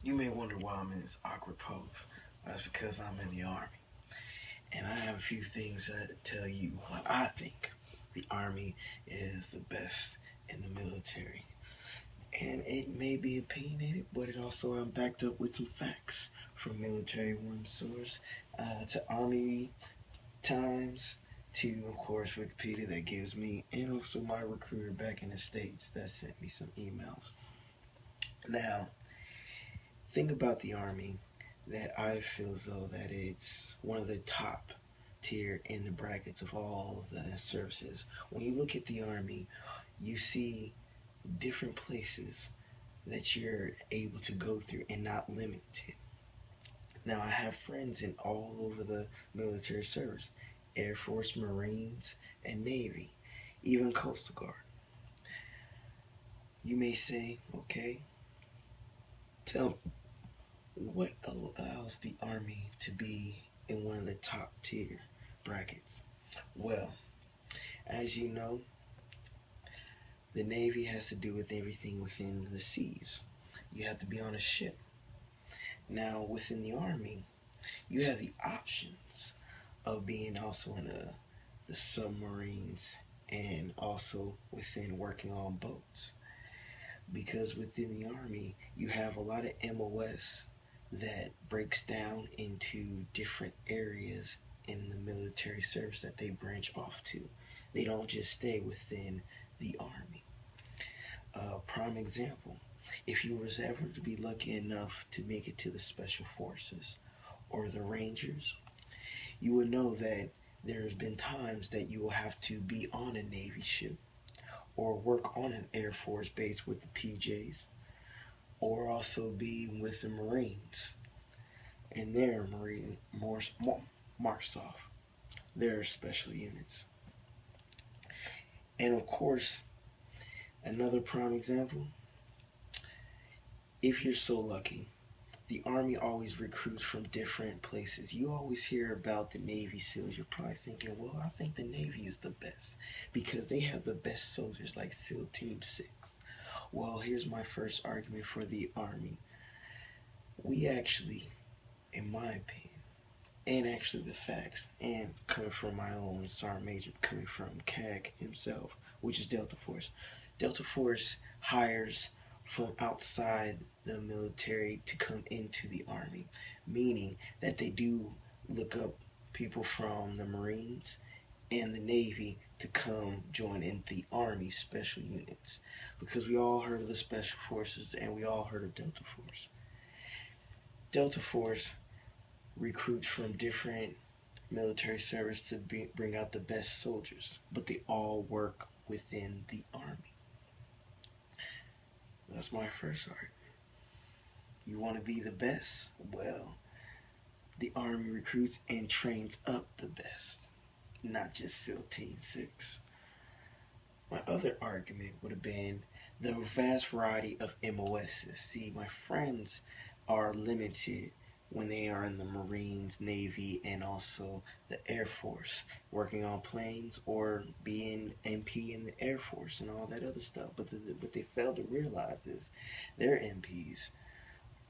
You may wonder why I'm in this awkward pose. That's because I'm in the Army. And I have a few things to tell you why I think the Army is the best in the military. And it may be opinionated, but it also I'm backed up with some facts from Military One source to Army Times to, of course, Wikipedia that gives me, and also my recruiter back in the States that sent me some emails. Now, think about the Army that I feel as though that it's one of the top tier in the brackets of all of the services. When you look at the Army, you see different places that you're able to go through and not limited. Now, I have friends in all over the military service: Air Force, Marines, and Navy, even Coastal Guard. You may say, okay, tell me, what allows the Army to be in one of the top tier brackets? Well, as you know, the Navy has to do with everything within the seas. You have to be on a ship. Now, within the Army, you have the options of being also in the submarines and also within working on boats. Because within the Army, you have a lot of MOS that breaks down into different areas in the military service that they branch off to. They don't just stay within the Army. Prime example, if you was ever to be lucky enough to make it to the Special Forces or the Rangers, you would know that there's been times that you will have to be on a Navy ship or work on an Air Force base with the PJs or also be with the Marines and their Marine MARSOF, their special units. And of course, another prime example, if you're so lucky, the Army always recruits from different places. You always hear about the Navy SEALs. You're probably thinking, well, I think the Navy is the best because they have the best soldiers like SEAL Team 6. Well, here's my first argument for the Army. We actually, in my opinion, and actually the facts, and coming from my own Sergeant Major, coming from CAG himself, which is Delta Force. Delta Force hires from outside the military to come into the Army, meaning that they do look up people from the Marines and the Navy to come join in the Army special units. Because we all heard of the Special Forces and we all heard of Delta Force. Delta Force recruits from different military service to bring out the best soldiers, but they all work within the Army. That's my first argument. You want to be the best? Well, the Army recruits and trains up the best, not just SEAL Team 6. My other argument would have been the vast variety of MOSs. See, my friends are limited when they are in the Marines, Navy, and also the Air Force, working on planes or being MP in the Air Force and all that other stuff. But what they fail to realize is their MPs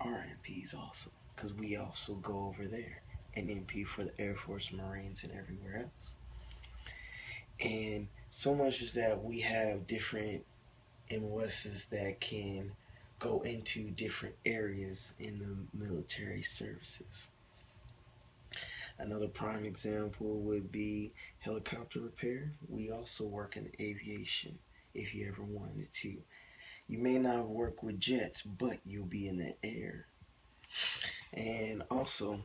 are MPs also, because we also go over there and MP for the Air Force, Marines, and everywhere else. And so much is that we have different MOSs that can go into different areas in the military services. Another prime example would be helicopter repair. We also work in aviation if you ever wanted to. You may not work with jets, but you'll be in the air. And also,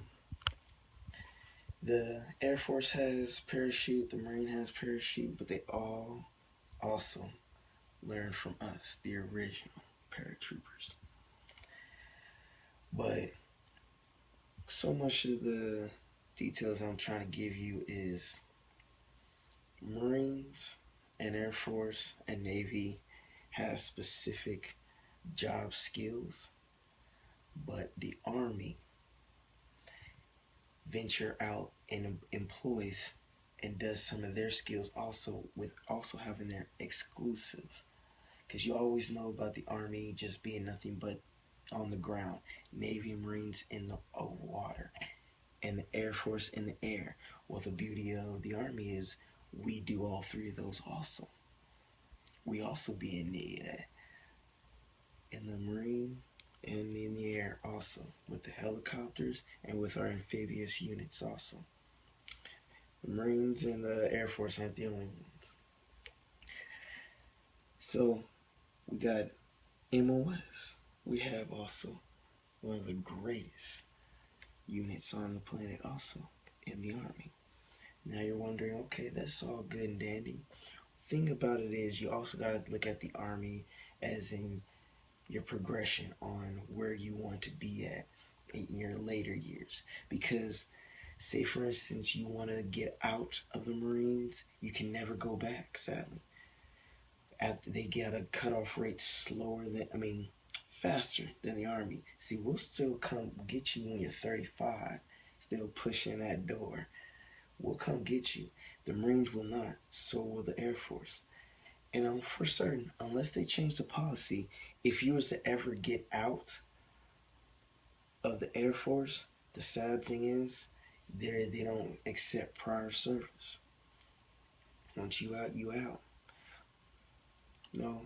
the Air Force has parachute, the Marine has parachute, but they all also learn from us, the original paratroopers. But so much of the details I'm trying to give you is Marines and Air Force and Navy have specific job skills, but the Army venture out and employs and does some of their skills also with also having their exclusives. Because you always know about the Army just being nothing but on the ground, Navy and Marines in the water, and the Air Force in the air. Well, the beauty of the Army is we do all three of those also. We also be in the Marine and in the air also, with the helicopters and with our amphibious units also. The Marines and the Air Force aren't the only ones. So we got MOS. We have also one of the greatest units on the planet also in the Army. Now you're wondering, okay, that's all good and dandy. Thing about it is you also got to look at the Army as in your progression on where you want to be at in your later years. Because say for instance you want to get out of the Marines, you can never go back, sadly. After they get a cutoff rate slower than, faster than the Army. See, we'll still come get you when you're 35, still pushing that door. We'll come get you. The Marines will not. So will the Air Force. And for certain, unless they change the policy, if you was to ever get out of the Air Force, the sad thing is they don't accept prior service. Once you out, you out. No,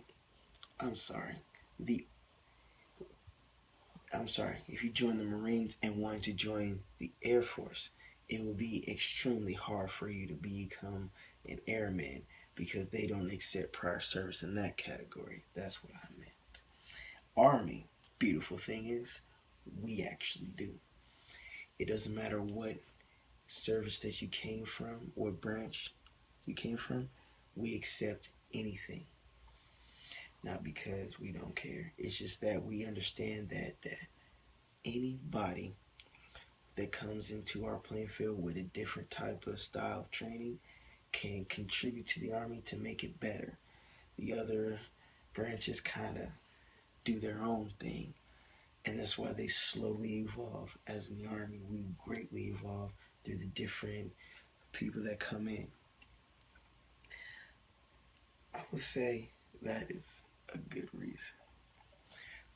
I'm sorry. The I'm sorry. If you join the Marines and want to join the Air Force, it will be extremely hard for you to become an airman because they don't accept prior service in that category. That's what I meant. Army, beautiful thing is, we actually do. It doesn't matter what service that you came from, what branch you came from, we accept anything. Not because we don't care. It's just that we understand that anybody that comes into our playing field with a different type of style of training can contribute to the Army to make it better. The other branches kind of do their own thing, and that's why they slowly evolve. As in the Army, we greatly evolve through the different people that come in. I would say that is a good reason.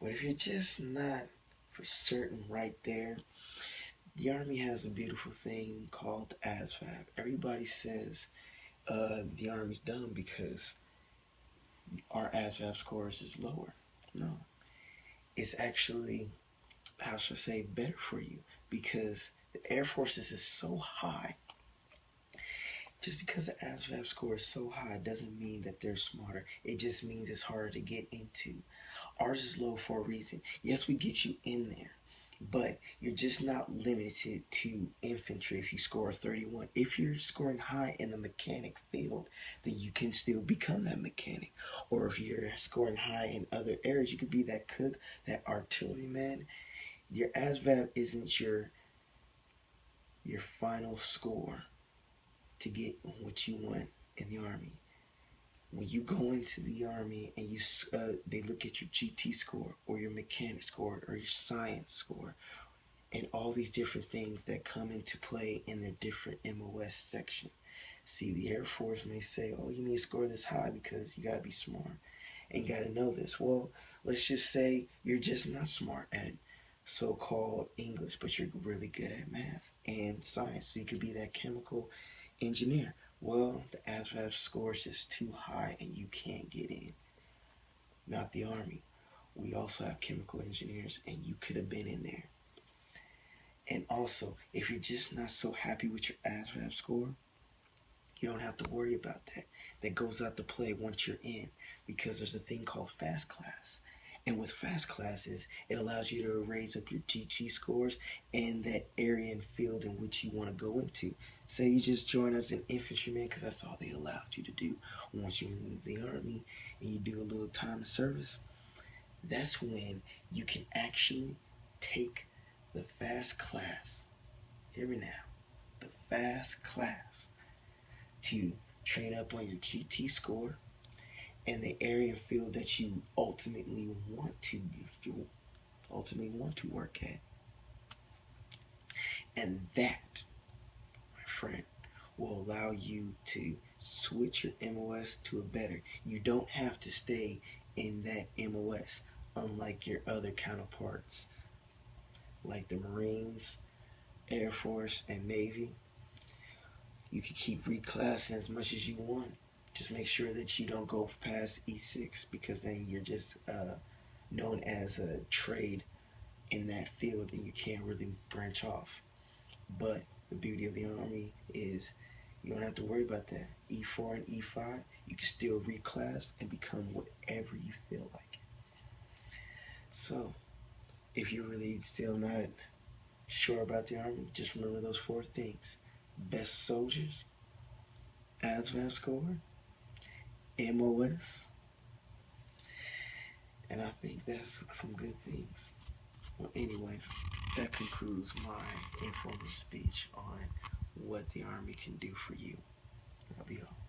But if you're just not for certain right there, the Army has a beautiful thing called ASVAB. Everybody says the Army's dumb because our ASVAB scores is lower. No, it's actually, how should I say, better for you because the Air Force's is so high. Just because the ASVAB score is so high doesn't mean that they're smarter. It just means it's harder to get into. Ours is low for a reason. Yes, we get you in there, but you're just not limited to infantry if you score a 31. If you're scoring high in the mechanic field, then you can still become that mechanic. Or if you're scoring high in other areas, you could be that cook, that artilleryman. Your ASVAB isn't your final score to get what you want in the Army. When you go into the Army and they look at your GT score or your mechanic score or your science score and all these different things that come into play in their different MOS section. See, the Air Force may say, oh, you need to score this high because you got to be smart and you got to know this. Well, let's just say you're just not smart at so-called English, but you're really good at math and science, so you could be that chemical engineer. Well, the ASVAB score is just too high and you can't get in. Not the Army. We also have chemical engineers and you could have been in there. And also, if you're just not so happy with your ASVAB score, you don't have to worry about that. That goes out to play once you're in because there's a thing called fast class. And with fast classes, it allows you to raise up your GT scores in that area and field in which you want to go into. Say you just join as an infantryman because that's all they allowed you to do. Once you're in the Army and you do a little time of service, that's when you can actually take the fast class. Hear me now. The fast class to train up on your GT score and the area and field that you ultimately want to work at. And that, my friend, will allow you to switch your MOS to a better. You don't have to stay in that MOS. unlike your other counterparts like the Marines, Air Force, and Navy. You can keep reclassing as much as you want. Just make sure that you don't go past E6 because then you're just known as a trade in that field and you can't really branch off. But the beauty of the Army is you don't have to worry about that. E4 and E5, you can still reclass and become whatever you feel like. So, if you're really still not sure about the Army, just remember those four things. Best soldiers, ASVAB score, MOS, and I think that's some good things. Well, anyways, that concludes my informal speech on what the Army can do for you. I'll be off.